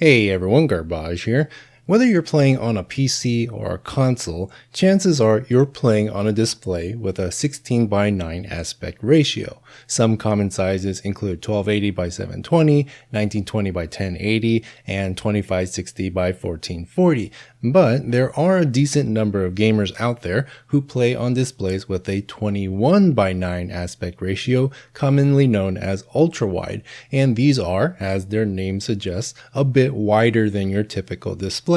Hey everyone, Garbage here. Whether you're playing on a PC or a console, chances are you're playing on a display with a 16 by 9 aspect ratio. Some common sizes include 1280 by 720, 1920 by 1080, and 2560 by 1440. But there are a decent number of gamers out there who play on displays with a 21 by 9 aspect ratio, commonly known as ultrawide, and these are, as their name suggests, a bit wider than your typical display.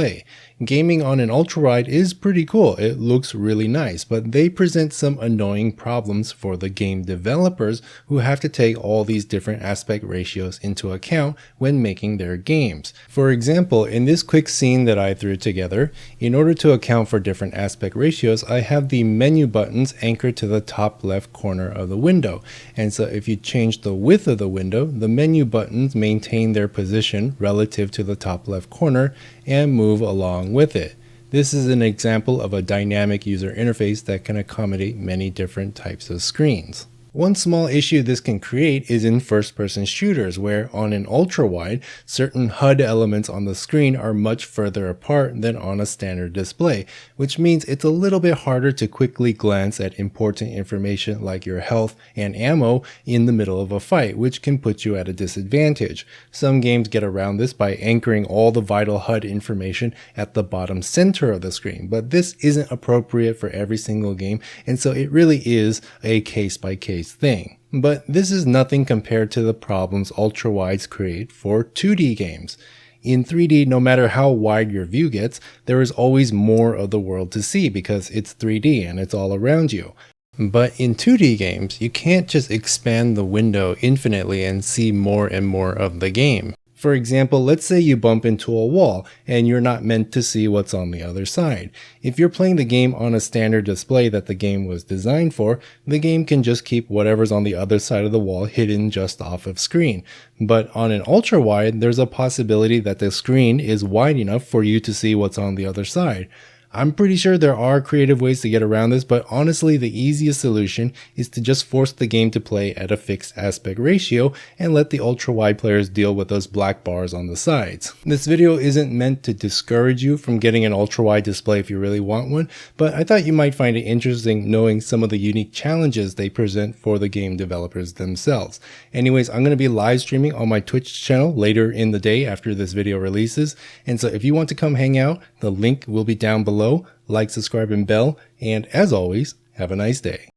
Gaming on an ultrawide is pretty cool, it looks really nice, but they present some annoying problems for the game developers who have to take all these different aspect ratios into account when making their games. For example, in this quick scene that I threw together, in order to account for different aspect ratios, I have the menu buttons anchored to the top left corner of the window, and so if you change the width of the window, the menu buttons maintain their position relative to the top left corner and move along with it. This is an example of a dynamic user interface that can accommodate many different types of screens. One small issue this can create is in first-person shooters, where on an ultrawide, certain HUD elements on the screen are much further apart than on a standard display, which means it's a little bit harder to quickly glance at important information like your health and ammo in the middle of a fight, which can put you at a disadvantage. Some games get around this by anchoring all the vital HUD information at the bottom center of the screen, but this isn't appropriate for every single game, and so it really is a case-by-case thing. But this is nothing compared to the problems ultrawides create for 2D games. In 3D, no matter how wide your view gets, there is always more of the world to see because it's 3D and it's all around you. But in 2D games, you can't just expand the window infinitely and see more and more of the game. For example, let's say you bump into a wall and you're not meant to see what's on the other side. If you're playing the game on a standard display that the game was designed for, the game can just keep whatever's on the other side of the wall hidden just off of screen. But on an ultrawide, there's a possibility that the screen is wide enough for you to see what's on the other side. I'm pretty sure there are creative ways to get around this, but honestly the easiest solution is to just force the game to play at a fixed aspect ratio and let the ultra-wide players deal with those black bars on the sides. This video isn't meant to discourage you from getting an ultra-wide display if you really want one, but I thought you might find it interesting knowing some of the unique challenges they present for the game developers themselves. Anyways, I'm going to be live streaming on my Twitch channel later in the day after this video releases, and so if you want to come hang out, the link will be down below. Like, subscribe, and bell, and as always, have a nice day.